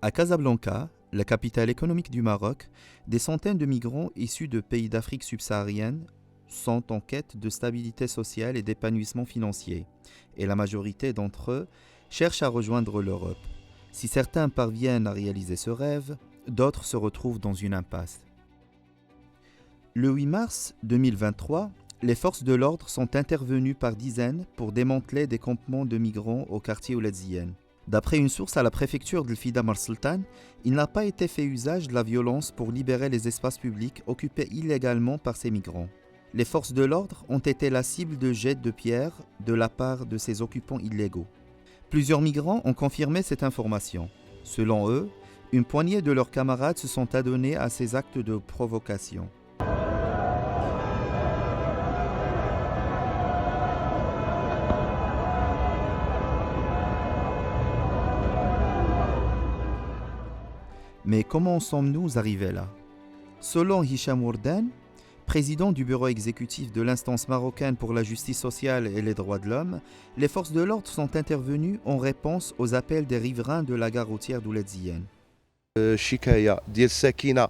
À Casablanca, la capitale économique du Maroc, des centaines de migrants issus de pays d'Afrique subsaharienne sont en quête de stabilité sociale et d'épanouissement financier, et la majorité d'entre eux cherchent à rejoindre l'Europe. Si certains parviennent à réaliser ce rêve, d'autres se retrouvent dans une impasse. Le 8 mars 2023, les forces de l'ordre sont intervenues par dizaines pour démanteler des campements de migrants au quartier Ouled-Ziyane. D'après une source à la préfecture de Fida Mar Sultan, il n'a pas été fait usage de la violence pour libérer les espaces publics occupés illégalement par ces migrants. Les forces de l'ordre ont été la cible de jets de pierres de la part de ces occupants illégaux. Plusieurs migrants ont confirmé cette information. Selon eux, une poignée de leurs camarades se sont adonnés à ces actes de provocation. Mais comment sommes-nous arrivés là? Selon Hicham Wardan, président du bureau exécutif de l'instance marocaine pour la justice sociale et les droits de l'homme, les forces de l'ordre sont intervenues en réponse aux appels des riverains de la gare routière d'Ouled-Ziyane. الشكايه ديال الساكنه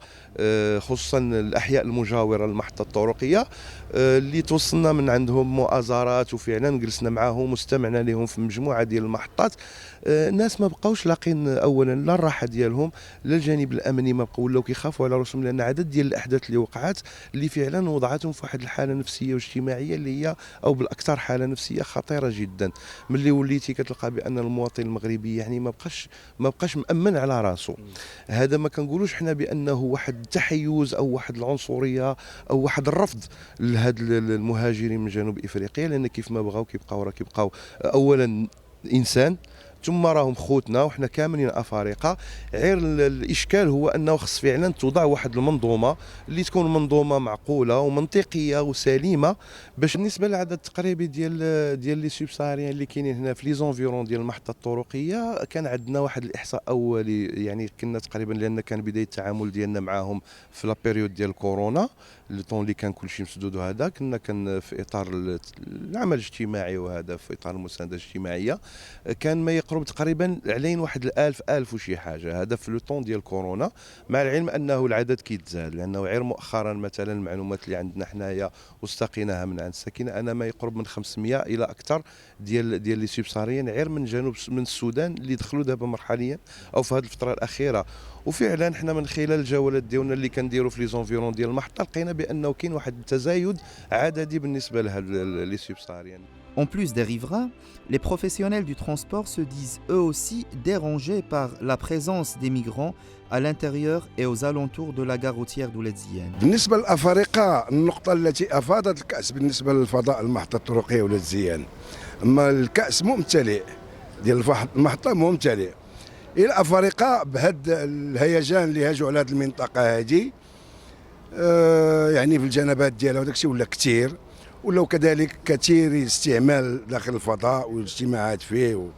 خصوصا الاحياء المجاوره للمحطه الطرقيه اللي توصلنا من عندهم مؤازرات وفعلا جلسنا معاهم واستمعنا لهم في مجموعه ديال المحطات. الناس ما بقاوش لاقين اولا لا الراحه ديالهم لا الجانب الامني ما بقاو ولاو كيخافوا على راسهم لان عدد ديال الاحداث اللي وقعات اللي فعلا وضعتهم في واحد الحاله نفسيه واجتماعيه اللي هي او بالاكثر حاله نفسيه خطيره جدا. ملي وليتي كتلقى بان المواطن المغربي يعني ما بقاش مامن على راسه. هذا ما كنقولوش حنا بانه واحد التحيز او واحد العنصريه او واحد الرفض لهاد المهاجرين من جنوب افريقيا لان كيف ما بغاو كيبقاو اولا انسان ثم راهم خوتنا وحنا كاملين افارقه. غير الاشكال هو انه خص فعلا توضع واحد المنظومه اللي تكون منظومه معقوله ومنطقيه وسليمه باش بالنسبه للعدد التقريبي ديال لي سوبساريين اللي كاينين هنا في لي زونفيرون ديال المحطه الطرقيه. كان عندنا واحد الاحصاء اولي يعني كنا تقريبا لان كان بدايه التعامل ديالنا معاهم في لا بيريود ديال كورونا لو طون اللي كان كلشي مسدود وهذا كان في اطار العمل الاجتماعي وهذا في اطار المسانده الاجتماعيه كان ما يقرب تقريبا علينا واحد 1000 وشي حاجه. هذا في لو طون ديال كورونا مع العلم انه العدد كيتزاد لانه غير مؤخرا مثلا المعلومات اللي عندنا حنايا واستقيناها من عند الساكنه انا ما يقرب من 500 الى اكثر ديال لي سوبساريين غير من جنوب من السودان اللي دخلوا دابا مرحليا او في هذه الفتره الاخيره. وفعلا حنا من خلال الجولات ديالنا اللي كنديروا في لي زونفيرون ديال المحطه لقينا بانه كاين واحد التزايد عددي بالنسبه لهاد لي سوبساريين. En plus des riverains, les professionnels du transport se disent eux aussi dérangés par la présence des migrants à l'intérieur et aux alentours de la gare routière d'Ouled-Ziyane. بالنسبة للأفارقة النقطة التي أفادت الكأس بالنسبة للفضاء المحطة الطرقية Ouled-Ziyane. أما الكأس ممتلئ ديال المحطة ممتلئ. إلى الأفارقة بهاد الهيجان اللي هاجوا على هذه المنطقة هذه يعني في الجنبات ديالها وداك الشيء ولا كثير ولاو كذلك كثير استعمال داخل الفضاء والاجتماعات فيه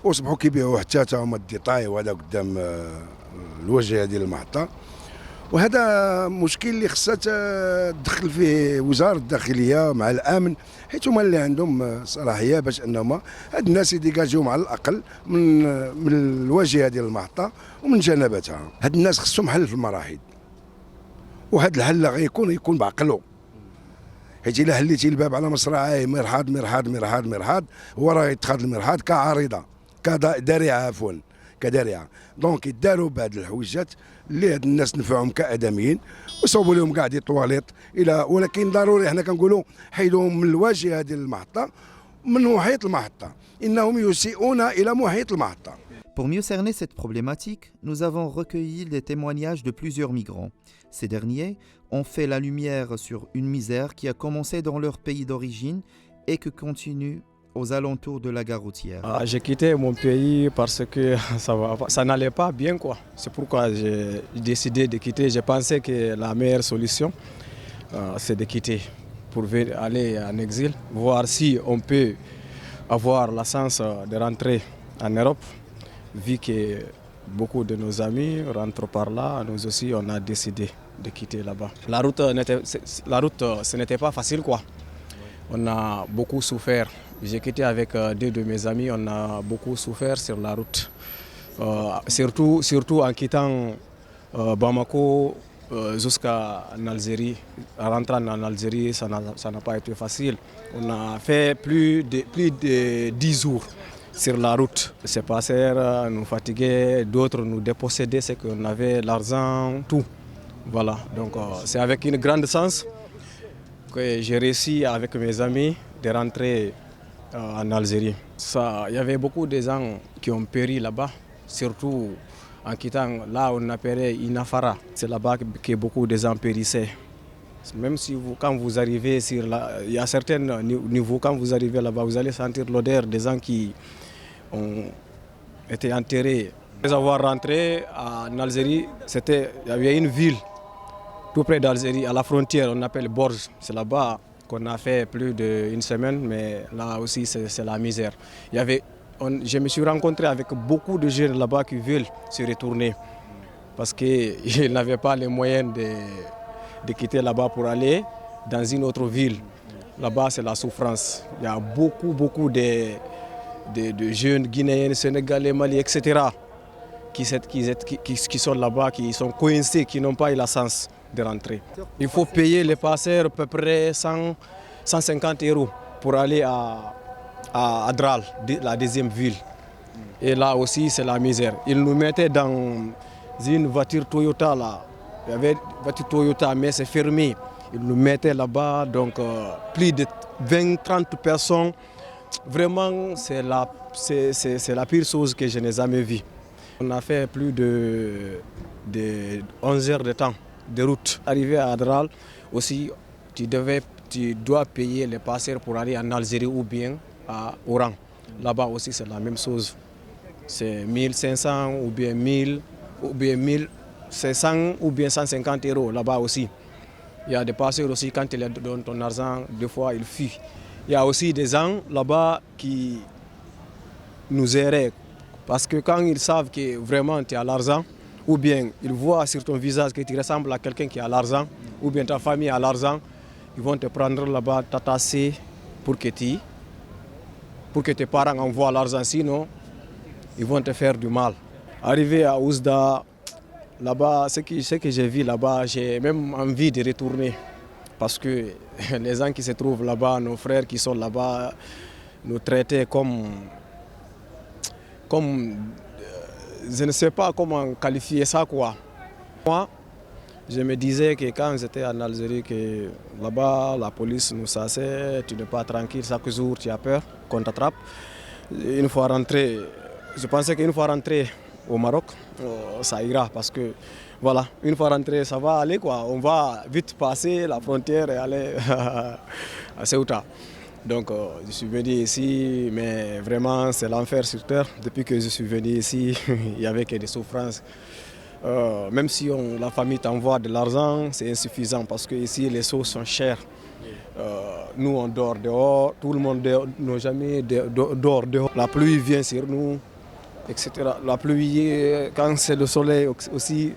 وصبحوا كيبيعوا حتى هما الديطاي وهذا قدام الواجهه ديال المحطه. وهذا مشكل اللي خصها تدخل فيه وزاره الداخليه مع الامن حيت هما اللي عندهم صلاحيه باش انهم هاد الناس يديكاجيوهم على الاقل من الواجهه ديال المحطه ومن جنباتها. هاد الناس خصهم حل في المراحل وهاد الحل غيكون بعقله حيت الا حليتي الباب على مصراعيه مرحاض هو راه يتخذ المرحاض كعارضه كدارعه عفوا كدارعه. دونك يداروا بهاد الحويجات اللي هاد الناس نفعهم كادميين وصوبوا لهم كاع دي طواليط الى ولكن ضروري حنا كنقولوا حيدوهم من الواجهه ديال المحطه من محيط المحطه انهم يسيئون الى محيط المحطه. Pour mieux cerner cette problématique, nous avons recueilli les témoignages de plusieurs migrants. Ces derniers ont fait la lumière sur une misère qui a commencé dans leur pays d'origine et qui continue aux alentours de la gare routière. J'ai quitté mon pays parce que ça n'allait pas bien, quoi. C'est pourquoi j'ai décidé de quitter. J'ai pensé que la meilleure solution, c'est de quitter pour aller en exil, voir si on peut avoir la chance de rentrer en Europe. Vu que beaucoup de nos amis rentrent par là, nous aussi on a décidé de quitter là-bas. La route, ce n'était pas facile, quoi. On a beaucoup souffert. J'ai quitté avec deux de mes amis, on a beaucoup souffert sur la route. surtout en quittant Bamako jusqu'en Algérie. En rentrant en Algérie, ça n'a pas été facile. On a fait plus de 10 jours sur la route. Ces passeurs nous fatiguaient, d'autres nous dépossédaient, c'est qu'on avait l'argent, tout. Voilà, donc c'est avec une grande chance que j'ai réussi avec mes amis de rentrer en Algérie. Il y avait beaucoup de gens qui ont péri là-bas, surtout en quittant là on appelait Inafara. C'est là-bas que beaucoup de gens périssaient. Même si quand vous arrivez il y a certains niveaux, quand vous arrivez là-bas, vous allez sentir l'odeur des gens qui ont été enterrés. Après avoir rentré en Algérie, il y avait une ville tout près d'Algérie, à la frontière, on appelle Borges. C'est là-bas qu'on a fait plus d'une semaine, mais là aussi c'est la misère. Je me suis rencontré avec beaucoup de jeunes là-bas qui veulent se retourner parce qu'ils n'avaient pas les moyens de quitter là-bas pour aller dans une autre ville. Là-bas, c'est la souffrance. Il y a beaucoup de jeunes Guinéens, Sénégalais, Mali, etc. qui sont là-bas, qui sont coincés, qui n'ont pas eu la chance de rentrer. Il faut payer les passeurs à peu près 150 € pour aller à Adral, la deuxième ville. Et là aussi, c'est la misère. Ils nous mettaient dans une voiture Toyota là. Il y avait une voiture Toyota, mais c'est fermé. Ils nous mettaient là-bas, donc plus de 20-30 personnes. Vraiment, c'est la pire chose que je n'ai jamais vue. On a fait plus de 11 heures de temps de route. Arrivé à Adral, aussi, tu dois payer les passeurs pour aller en Algérie ou bien à Oran. Là-bas aussi, c'est la même chose. C'est 1500 ou bien 1000 ou bien 1500 ou bien 150 € là-bas aussi. Il y a des passeurs aussi, quand ils donnent ton argent, des fois ils fuient. Il y a aussi des gens là-bas qui nous erraient. Parce que quand ils savent que vraiment tu as l'argent, ou bien ils voient sur ton visage que tu ressembles à quelqu'un qui a l'argent, ou bien ta famille a l'argent, ils vont te prendre là-bas, t'attacher pour que tes parents envoient l'argent. Sinon, ils vont te faire du mal. Arrivé à Oujda, là-bas, ce que j'ai vu là-bas, j'ai même envie de retourner. Parce que les gens qui se trouvent là-bas, nos frères qui sont là-bas, nous traitaient comme je ne sais pas comment qualifier ça quoi. Moi, je me disais que quand j'étais en Algérie, que là-bas la police nous chassait, tu n'es pas tranquille, chaque jour tu as peur qu'on t'attrape. Une fois rentré, je pensais qu'une fois rentré au Maroc, ça ira parce que voilà, une fois rentré, ça va aller quoi. On va vite passer la frontière et aller à Ceuta. Donc je suis venu ici, mais vraiment c'est l'enfer sur terre. Depuis que je suis venu ici, il n'y avait que des souffrances. Même si la famille t'envoie de l'argent, c'est insuffisant parce que ici les choses sont chères. Nous on dort dehors, tout le monde n'a jamais dort dehors. La pluie vient sur nous, etc. La pluie, quand c'est le soleil aussi,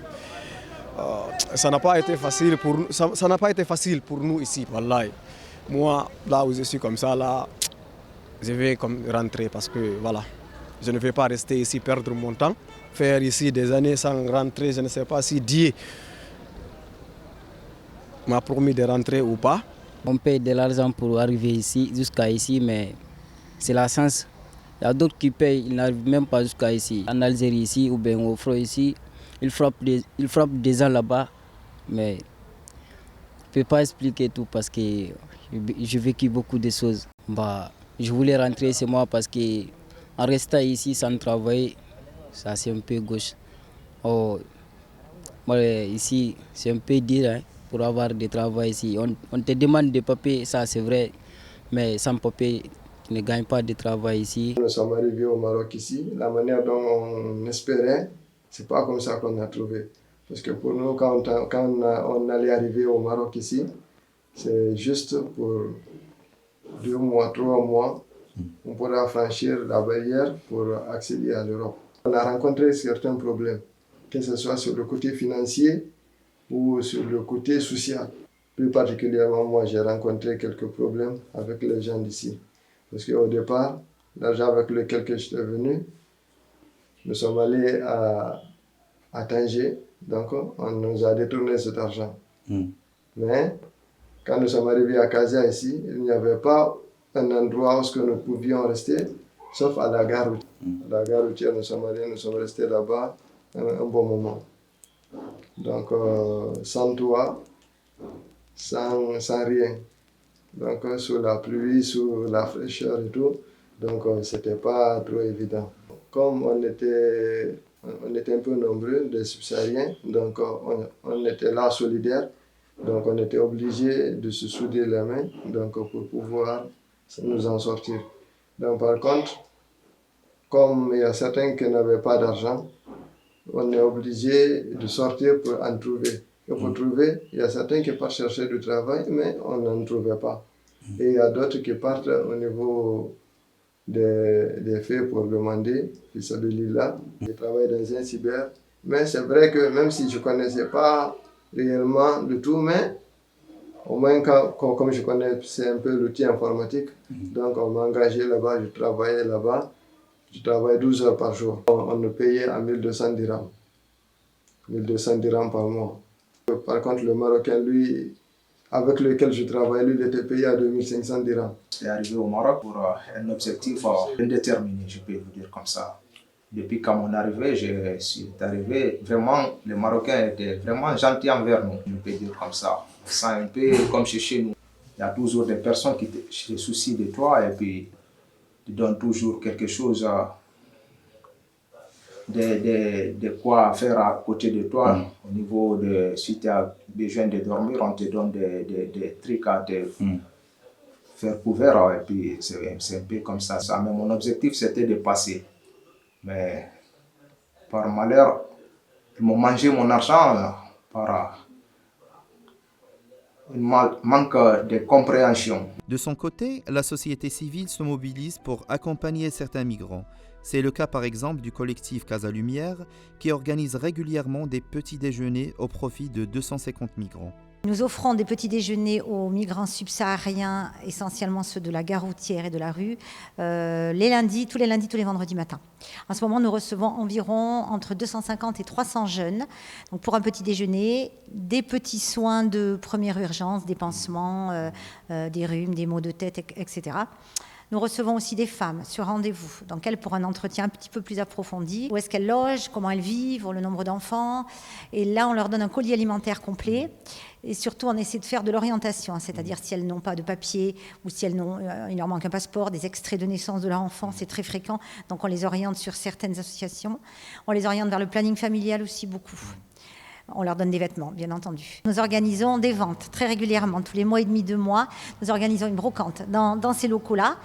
ça n'a pas été facile pour nous ici. Wallahi. Moi, là où je suis comme ça, là, je vais rentrer parce que voilà, je ne vais pas rester ici, perdre mon temps, faire ici des années sans rentrer. Je ne sais pas si Dieu m'a promis de rentrer ou pas. On paye de l'argent pour arriver ici, jusqu'à ici, mais c'est la chance. Il y a d'autres qui payent, ils n'arrivent même pas jusqu'à ici. En Algérie ici, ou bien au front ici, ils frappent des gens là-bas, mais je ne peux pas expliquer tout parce que j'ai vécu beaucoup de choses. Je voulais rentrer chez moi parce qu'en restant ici sans travailler, ça c'est un peu gauche. Ici, c'est un peu dur pour avoir du travail ici. On te demande des papiers, ça c'est vrai, mais sans papier, tu ne gagnes pas de travail ici. Nous sommes arrivés au Maroc ici, la manière dont on espérait, c'est pas comme ça qu'on a trouvé. Parce que pour nous, quand on allait arriver au Maroc ici, c'est juste pour 2 mois, 3 mois, on pourra franchir la barrière pour accéder à l'Europe. On a rencontré certains problèmes, que ce soit sur le côté financier ou sur le côté social. Plus particulièrement, moi, j'ai rencontré quelques problèmes avec les gens d'ici. Parce qu'au départ, l'argent avec lequel j'étais venu, nous sommes allés à Tanger, donc on nous a détourné cet argent. Mais quand nous sommes arrivés à Kazia ici, il n'y avait pas un endroit où nous pouvions rester, sauf à la gare routière. À la gare routière, nous sommes allés, nous sommes restés là-bas un bon moment. Donc, sans toit, sans rien. Donc, sous la pluie, sous la fraîcheur et tout, donc c'était pas trop évident. Comme on était un peu nombreux, des subsahariens, donc on était là solidaires, donc on était obligés de se souder les mains donc, pour pouvoir nous en sortir. Donc par contre, comme il y a certains qui n'avaient pas d'argent, on est obligé de sortir pour en trouver. Et pour trouver, il y a certains qui partent chercher du travail, mais on n'en trouvait pas. Et il y a d'autres qui partent au niveau des faits pour demander, puis celui-là, qui travaille dans un cyber. Mais c'est vrai que même si je ne connaissais pas réellement le tout, mais au moins comme je connais c'est un peu l'outil informatique, donc on m'a engagé là-bas, je travaillais là-bas, je travaille 12 heures par jour. On nous payait à 1200 dirhams. 1200 dirhams par mois. Par contre, le Marocain, lui, avec lequel je travaille, lui, il était payé à 2500 dirhams. C'est arrivé au Maroc pour un objectif indéterminé, je peux vous dire comme ça. Depuis qu'à mon arrivée, je suis arrivé, vraiment, les Marocains étaient vraiment gentils envers nous, je peux dire comme ça. C'est un peu comme chez nous. Il y a toujours des personnes qui se soucient de toi et puis te donnent toujours quelque chose de quoi faire à côté de toi. Au niveau de, si tu as besoin de dormir, on te donne des trucs à te faire couvert. Et puis c'est un peu comme ça. Mais mon objectif, c'était de passer. Mais par malheur, ils m'ont mangé mon argent par un manque de compréhension. De son côté, la société civile se mobilise pour accompagner certains migrants. C'est le cas par exemple du collectif Casa Lumière qui organise régulièrement des petits déjeuners au profit de 250 migrants. Nous offrons des petits déjeuners aux migrants subsahariens, essentiellement ceux de la gare routière et de la rue, les lundis, tous les vendredis matins. En ce moment, nous recevons environ entre 250 et 300 jeunes. Donc pour un petit déjeuner, des petits soins de première urgence, des pansements, des rhumes, des maux de tête, etc. Nous recevons aussi des femmes sur rendez-vous, donc elles pour un entretien un petit peu plus approfondi. Où est-ce qu'elles logent, comment elles vivent, le nombre d'enfants. Et là, on leur donne un colis alimentaire complet. Et surtout, on essaie de faire de l'orientation, c'est-à-dire si elles n'ont pas de papier ou si il leur manque un passeport, des extraits de naissance de leur enfant, c'est très fréquent. Donc on les oriente sur certaines associations. On les oriente vers le planning familial aussi beaucoup. On leur donne des vêtements, bien entendu. Nous organisons des ventes très régulièrement, tous les mois et demi, 2 mois. Nous organisons une brocante dans ces locaux-là.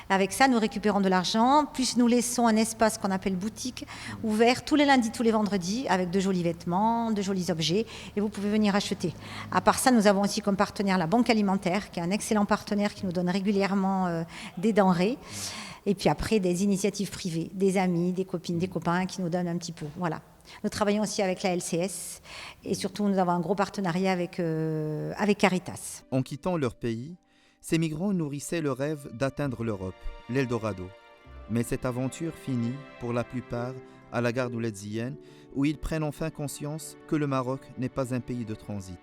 Avec ça, nous récupérons de l'argent, plus nous laissons un espace qu'on appelle boutique, ouvert tous les lundis, tous les vendredis, avec de jolis vêtements, de jolis objets, et vous pouvez venir acheter. À part ça, nous avons aussi comme partenaire la Banque Alimentaire, qui est un excellent partenaire qui nous donne régulièrement des denrées. Et puis après, des initiatives privées, des amis, des copines, des copains qui nous donnent un petit peu. Voilà. Nous travaillons aussi avec la LCS et surtout, nous avons un gros partenariat avec Caritas. En quittant leur pays, ces migrants nourrissaient le rêve d'atteindre l'Europe, l'Eldorado. Mais cette aventure finit, pour la plupart, à la gare d'Ouled Ziyane, où ils prennent enfin conscience que le Maroc n'est pas un pays de transit.